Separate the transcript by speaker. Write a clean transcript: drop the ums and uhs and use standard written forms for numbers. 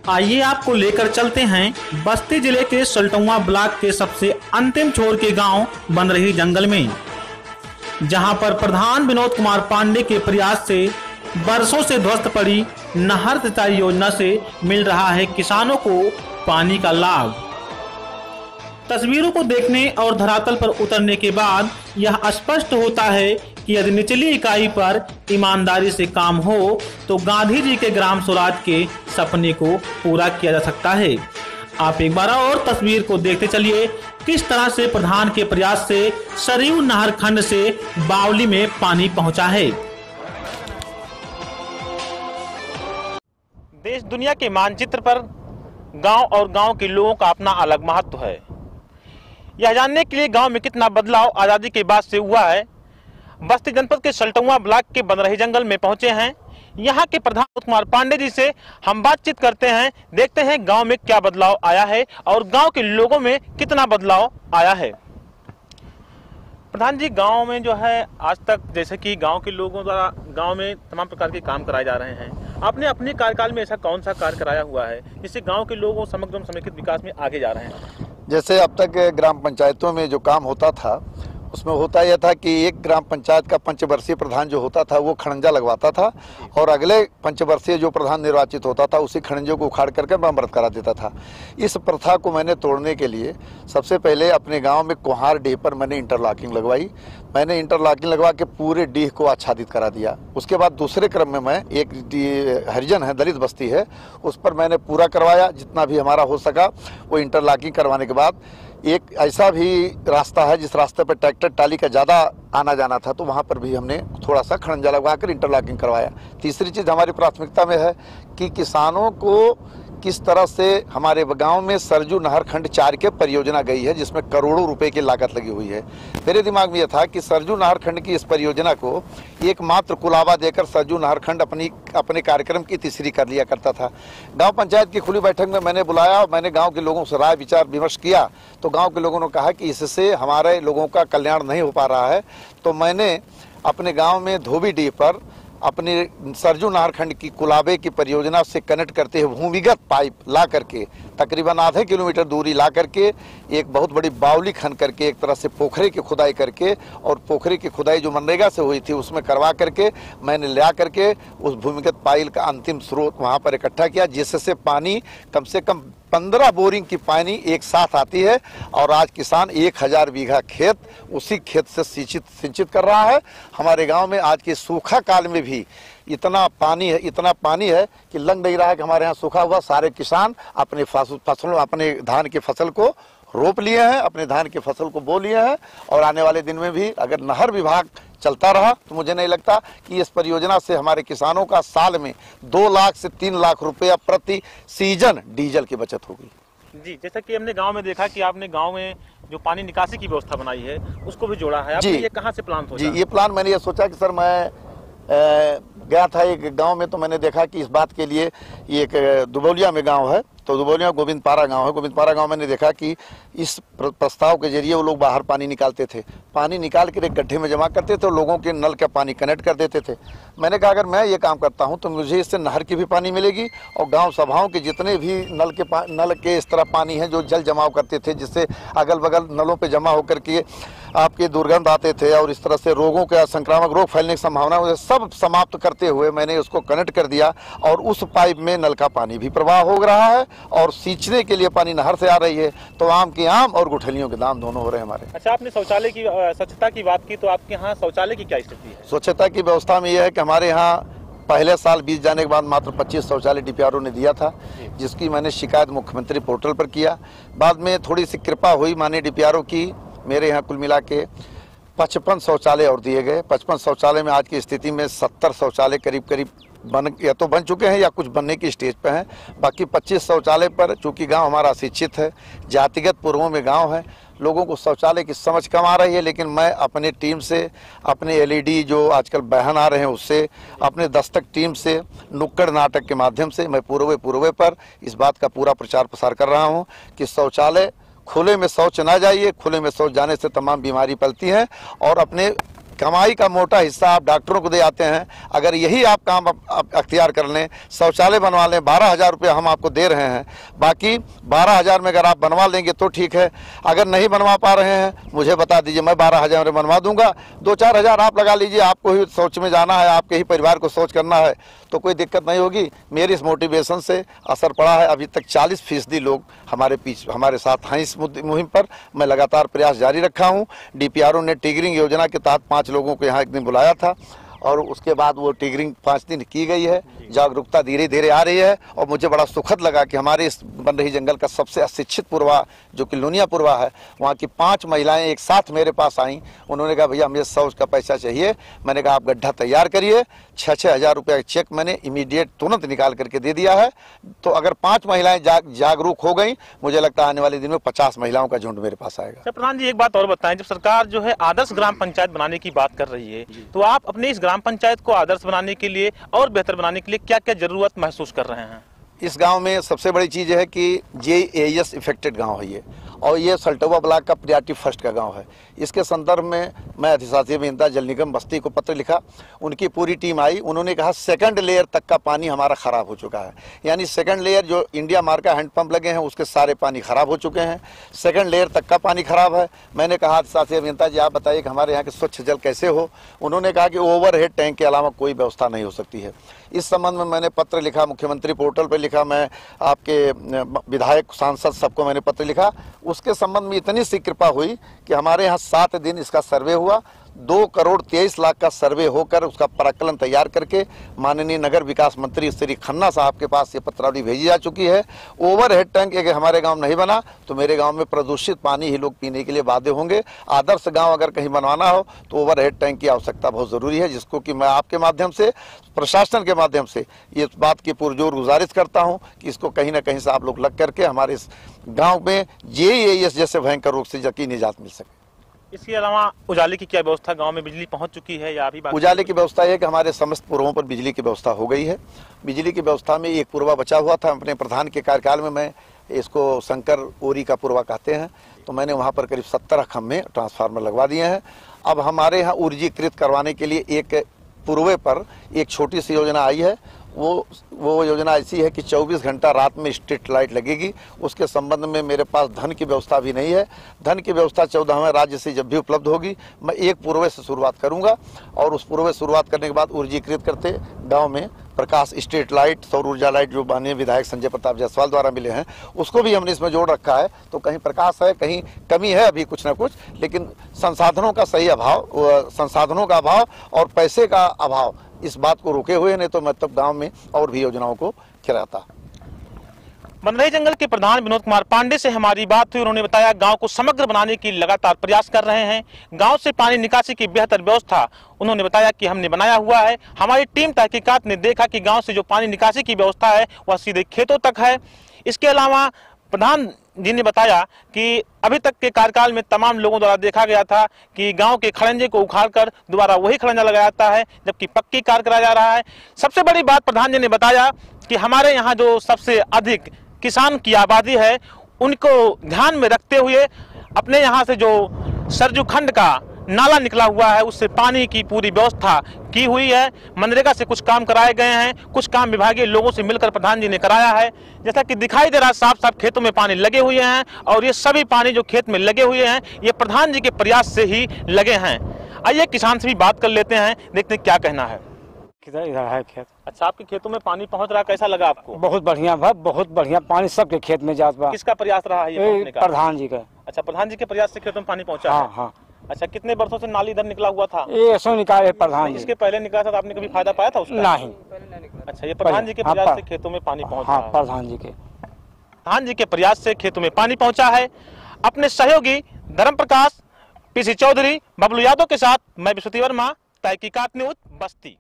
Speaker 1: आइए आपको लेकर चलते हैं बस्ती जिले के सल्टुआ ब्लॉक के सबसे अंतिम छोर के गांव बनरही जंगल में, जहां पर प्रधान विनोद कुमार पांडे के प्रयास से बरसों से ध्वस्त पड़ी नहर सिंचाई योजना से मिल रहा है किसानों को पानी का लाभ। तस्वीरों को देखने और धरातल पर उतरने के बाद यह स्पष्ट होता है कि यदि निचली इकाई पर ईमानदारी से काम हो तो गांधी जी के ग्राम स्वराज के सपने को पूरा किया जा सकता है। आप एक बार और तस्वीर को देखते चलिए किस तरह से प्रधान के प्रयास से सरयू नहर खंड से बावली में पानी पहुंचा है। देश दुनिया के मानचित्र पर गांव और गांव के लोगों का अपना अलग महत्व है। यह जानने के लिए गांव में कितना बदलाव आजादी के बाद से हुआ है, बस्ती जनपद के सल्टुआ ब्लॉक के बनरही जंगल में पहुंचे हैं। यहां के प्रधान विनोद कुमार पांडे जी से हम बातचीत करते हैं, देखते हैं गांव में क्या बदलाव आया है और गांव के लोगों में कितना बदलाव आया है। प्रधान जी, गांव में जो है आज तक जैसे कि गांव के लोगों द्वारा गांव में तमाम प्रकार के काम कराए जा रहे हैं, आपने अपने कार्यकाल में ऐसा कौन सा कार्य कराया हुआ है जिससे गांव के लोगों समग्र समेकित विकास में आगे जा रहे हैं?
Speaker 2: जैसे अब तक ग्राम पंचायतों में जो काम होता था उसमें होता यह था कि एक ग्राम पंचायत का पंचवर्षीय प्रधान जो होता था वो खड़ंजा लगवाता था और अगले पंचवर्षीय जो प्रधान निर्वाचित होता था उसी खड़ंजे को उखाड़ करके अमृत करा देता था। इस प्रथा को मैंने तोड़ने के लिए सबसे पहले अपने गांव में कुहार डीह पर मैंने इंटरलॉकिंग लगवाई। मैंने इंटरलॉकिंग लगवा के पूरे डीह को आच्छादित करा दिया। उसके बाद दूसरे क्रम में मैं एक हरिजन है, दलित बस्ती है, उस पर मैंने पूरा करवाया जितना भी हमारा हो सका। वो इंटरलॉकिंग करवाने के बाद एक ऐसा भी रास्ता है जिस रास्ते पर ट्रैक्टर टाली का ज़्यादा आना जाना था, तो वहाँ पर भी हमने थोड़ा सा खड़ंजा लगवा कर इंटरलॉकिंग करवाया। तीसरी चीज़ हमारी प्राथमिकता में है कि किसानों को किस तरह से हमारे गांव में सरयू नहर खंड 4 के परियोजना गई है जिसमें करोड़ों रुपए की लागत लगी हुई है। मेरे दिमाग में यह था कि सरयू नहर खंड की इस परियोजना को एकमात्र कुलाबा देकर सरयू नहर खंड अपने कार्यक्रम की तीसरी कर लिया करता था। गांव पंचायत की खुली बैठक में मैंने बुलाया और मैंने गांव के लोगों से राय विचार विमर्श किया, तो गाँव के लोगों ने कहा कि इससे हमारे लोगों का कल्याण नहीं हो पा रहा है। तो मैंने अपने गाँव में धोबी डीह पर अपने सरयू नहर खंड की कुलाबे की परियोजना से कनेक्ट करते हुए भूमिगत पाइप ला करके तकरीबन आधे किलोमीटर दूरी ला करके एक बहुत बड़ी बावली खन करके एक तरह से पोखरे की खुदाई करके, और पोखरे की खुदाई जो मनरेगा से हुई थी उसमें करवा करके मैंने ला करके उस भूमिगत पाइप का अंतिम स्रोत वहाँ पर इकट्ठा किया, जिससे पानी कम से कम 15 बोरिंग की पानी एक साथ आती है। और आज किसान 1000 बीघा खेत उसी खेत से सिंचित कर रहा है। हमारे गांव में आज के सूखा काल में भी इतना पानी है कि लग नहीं रहा है कि हमारे यहाँ सूखा हुआ। सारे किसान अपने फसलों अपने धान की फसल को रोप लिए हैं, अपने धान की फसल को बो लिए हैं, और आने वाले दिन में भी अगर नहर विभाग चलता रहा तो मुझे नहीं लगता कि इस परियोजना से हमारे किसानों का साल में 2 लाख से 3 लाख रुपया प्रति सीजन डीजल की बचत होगी।
Speaker 1: जी, जैसा कि हमने गांव में देखा कि आपने गांव में जो पानी निकासी की व्यवस्था बनाई है उसको भी जोड़ा है। आपने ये कहाँ से प्लान सोचा?
Speaker 2: जी, ये प्लान मैंने ये सोचा कि सर मैं गया था एक गांव में, तो मैंने देखा कि इस बात के लिए एक दुबौलिया में गांव है, तो दुबौलिया गोविंदपारा गांव है। गोविंदपारा गांव मैंने देखा कि इस प्रस्ताव के जरिए वो लोग बाहर पानी निकालते थे, पानी निकाल कर एक गड्ढे में जमा करते थे और लोगों के नल का पानी कनेक्ट कर देते थे। मैंने कहा अगर मैं ये काम करता हूं तो मुझे इससे नहर की भी पानी मिलेगी और गांव सभाओं के जितने भी नल के इस तरह पानी है जो जल जमाव करते थे, जिससे अगल बगल नलों पर जमा होकर के आपके दुर्गंध आते थे और इस तरह से रोगों का संक्रामक रोग फैलने की संभावना, उसे सब समाप्त करते हुए मैंने उसको कनेक्ट कर दिया और उस पाइप में नल का पानी भी प्रवाह हो रहा है और सींचने के लिए पानी नहर से आ रही है। तो आम के आम और गुठलियों के दाम दोनों हो रहे हैं हमारे।
Speaker 1: अच्छा, आपने शौचालय की स्वच्छता की बात की, तो आपके यहाँ शौचालय की क्या स्थिति है?
Speaker 2: स्वच्छता की व्यवस्था में यह है कि हमारे यहाँ पहले साल बीत जाने के बाद मात्र 25 शौचालय डीपीआरओ ने दिया था, जिसकी मैंने शिकायत मुख्यमंत्री पोर्टल पर किया। बाद में थोड़ी सी कृपा हुई माननीय डीपीआरओ की, मेरे यहाँ कुल मिला के 55 शौचालय और दिए गए। 55 शौचालय में आज की स्थिति में 70 शौचालय करीब या तो बन चुके हैं या कुछ बनने की स्टेज पे हैं। बाकी 25 शौचालय पर, चूंकि गांव हमारा अशिक्षित है, जातिगत पूर्वों में गांव है, लोगों को शौचालय की समझ कम आ रही है। लेकिन मैं अपने टीम से, अपने एलईडी जो आजकल बहन आ रहे हैं उससे, अपने दस्तक टीम से, नुक्कड़ नाटक के माध्यम से मैं पूर्वे पर इस बात का पूरा प्रचार प्रसार कर रहा हूँ कि शौचालय खुले में शौच ना जाइए। खुले में शौच जाने से तमाम बीमारी फैलती है और अपने कमाई का मोटा हिस्सा आप डॉक्टरों को दे आते हैं। अगर यही आप काम आप अख्तियार कर लें, शौचालय बनवा लें, 12,000 रुपये हम आपको दे रहे हैं, बाकी 12,000 में अगर आप बनवा लेंगे तो ठीक है। अगर नहीं बनवा पा रहे हैं मुझे बता दीजिए, मैं 12,000 में बनवा दूंगा, 2-4 हज़ार आप लगा लीजिए। आपको ही सोच में जाना है, आपके ही परिवार को सोच करना है तो कोई दिक्कत नहीं होगी। मेरी इस मोटिवेशन से असर पड़ा है। अभी तक 40% लोग हमारे साथ हैं इस मुहिम पर। मैं लगातार प्रयास जारी रखा हूं। डीपीआरओ ने टिगरिंग योजना के तहत 5 लोगों को यहाँ एक दिन बुलाया था और उसके बाद वो टिगरिंग 5 दिन की गई है। जागरूकता धीरे धीरे आ रही है और मुझे बड़ा सुखद लगा कि हमारे इस बन रही जंगल का सबसे अशिक्षित पुरवा जो कि लुनिया पुरवा है, वहाँ की 5 महिलाएं एक साथ मेरे पास आईं। उन्होंने कहा भैया मुझे शौच का पैसा चाहिए। मैंने कहा आप गड्ढा तैयार करिए। 6-6 हज़ार रुपये का चेक मैंने इमीडिएट तुरंत निकाल करके दे दिया है। तो अगर 5 महिलाएं जागरूक हो गई, मुझे लगता है आने वाले दिन में 50 महिलाओं का झुंड मेरे पास आएगा।
Speaker 1: प्रधान जी एक बात और बताएं, जब सरकार जो है आदर्श ग्राम पंचायत बनाने की बात कर रही है तो आप अपने इस ग्राम पंचायत को आदर्श बनाने के लिए और बेहतर बनाने के लिए क्या क्या जरूरत महसूस कर रहे हैं?
Speaker 2: इस गांव में सबसे बड़ी चीज़ है कि JAS इफेक्टेड गांव है ये, और ये सल्टोवा ब्लॉक का प्रायोरिटी फर्स्ट का गांव है। इसके संदर्भ में मैं अधिशासी अभियंता जल निगम बस्ती को पत्र लिखा। उनकी पूरी टीम आई। उन्होंने कहा सेकंड लेयर तक का पानी हमारा ख़राब हो चुका है, यानी सेकंड लेयर जो इंडिया मार्क का हैंडपंप लगे हैं उसके सारे पानी ख़राब हो चुके हैं। सेकंड लेयर तक का पानी ख़राब है। मैंने कहा अधिशासी अभियंता जी आप बताइए कि हमारे यहाँ के स्वच्छ जल कैसे हो। उन्होंने कहा कि ओवरहेड टैंक के अलावा कोई व्यवस्था नहीं हो सकती है। इस संबंध में मैंने पत्र लिखा, मुख्यमंत्री पोर्टल पर लिखा, मैं आपके विधायक सांसद सबको मैंने पत्र लिखा। उसके संबंध में इतनी सी कृपा हुई कि हमारे यहाँ 7 दिन इसका सर्वे हुआ। 2,23,00,000 का सर्वे होकर उसका प्राक्कलन तैयार करके माननीय नगर विकास मंत्री श्री खन्ना साहब के पास ये पत्रावली भेजी जा चुकी है। ओवरहेड टैंक अगर हमारे गांव नहीं बना तो मेरे गांव में प्रदूषित पानी ही लोग पीने के लिए बाध्य होंगे। आदर्श गांव अगर कहीं बनवाना हो तो ओवरहेड टैंक की आवश्यकता बहुत ज़रूरी है, जिसको कि मैं आपके माध्यम से, प्रशासन के माध्यम से ये बात की पुरजोर गुजारिश करता हूँ कि इसको कहीं ना कहीं से आप लोग लग करके हमारे इस गाँव में JAS जैसे भयंकर रोग से यकीनी निजात मिल सके।
Speaker 1: इसके अलावा उजाले की क्या व्यवस्था, गांव में बिजली पहुंच चुकी है या अभी?
Speaker 2: उजाले की व्यवस्था है कि हमारे समस्त पुरवों पर बिजली की व्यवस्था हो गई है। बिजली की व्यवस्था में एक पुरवा बचा हुआ था। अपने प्रधान के कार्यकाल में मैं इसको शंकर ओरी का पुरवा कहते हैं, तो मैंने वहाँ पर करीब 17 खम्भे ट्रांसफार्मर लगवा दिए हैं। अब हमारे यहाँ ऊर्जीकृत करवाने के लिए एक पुरवे पर एक छोटी सी योजना आई है। वो योजना ऐसी है कि 24 घंटा रात में स्ट्रीट लाइट लगेगी। उसके संबंध में मेरे पास धन की व्यवस्था भी नहीं है। धन की व्यवस्था 14वें राज्य से जब भी उपलब्ध होगी मैं एक पुरवे से शुरुआत करूंगा और उस पुरवे शुरुआत करने के बाद ऊर्जीकृत करते गांव में प्रकाश स्ट्रीट लाइट, सौर ऊर्जा लाइट जो माननीय विधायक संजय प्रताप जायसवाल द्वारा मिले हैं उसको भी हमने इसमें जोड़ रखा है। तो कहीं प्रकाश है, कहीं कमी है अभी कुछ ना कुछ, लेकिन संसाधनों का सही अभाव, संसाधनों का अभाव और पैसे का अभाव इस बात को रोके हुए, नहीं तो मैं तब गांव में और भी योजनाओं को खिलाता।
Speaker 1: बनरही जंगल के प्रधान विनोद कुमार पांडे से हमारी बात हुई। उन्होंने बताया गांव को समग्र बनाने की लगातार प्रयास कर रहे हैं। गांव से पानी निकासी की बेहतर व्यवस्था उन्होंने बताया कि हमने बनाया हुआ है। हमारी टीम तहकीकात ने देखा कि गांव से जो पानी निकासी की व्यवस्था है वह सीधे खेतों तक है। इसके अलावा प्रधान जी ने बताया कि अभी तक के कार्यकाल में तमाम लोगों द्वारा देखा गया था कि गांव के खड़ंजे को उखाड़कर दोबारा वही खड़ंजा लगाया जाता है, जबकि पक्की कार्य कराया जा रहा है। सबसे बड़ी बात प्रधान जी ने बताया कि हमारे यहाँ जो सबसे अधिक किसान की आबादी है उनको ध्यान में रखते हुए अपने यहाँ से जो सरजू खंड का नाला निकला हुआ है उससे पानी की पूरी व्यवस्था की हुई है। मनरेगा से कुछ काम कराए गए हैं, कुछ काम विभागीय लोगों से मिलकर प्रधान जी ने कराया है। जैसा कि दिखाई दे रहा है साफ साफ खेतों में पानी लगे हुए हैं और ये सभी पानी जो खेत में लगे हुए हैं ये प्रधान जी के प्रयास से ही लगे हैं। आइए किसान से भी बात कर लेते हैं, देखते हैं क्या कहना है।
Speaker 3: इधर है खेत।
Speaker 1: अच्छा, आपके खेतों में पानी पहुंच रहा है, कैसा लगा आपको?
Speaker 3: बहुत बढ़िया भाई, बहुत बढ़िया पानी सबके खेत में जाता है।
Speaker 1: किसका प्रयास रहा है ये पहुंचने का?
Speaker 3: प्रधान जी का।
Speaker 1: अच्छा, प्रधान जी के प्रयास से खेतों में पानी पहुंचा है।
Speaker 3: हाँ।
Speaker 1: अच्छा, कितने वर्षों से नाली इधर निकला हुआ था?
Speaker 3: ये ऐसा निकाले प्रधान जी।
Speaker 1: इसके पहले निकला था तो आपने कभी फायदा पाया था उसका?
Speaker 3: नहीं।
Speaker 1: अच्छा, ये प्रधान जी के प्रयास से खेतों में पानी पहुंचा है।
Speaker 3: प्रधान जी के
Speaker 1: प्रयास से खेतों में पानी पहुंचा है। अपने सहयोगी धर्म प्रकाश, PC चौधरी, बबलू यादव के साथ मैं विश्वती वर्मा, तहकीकात न्यूज़, बस्ती।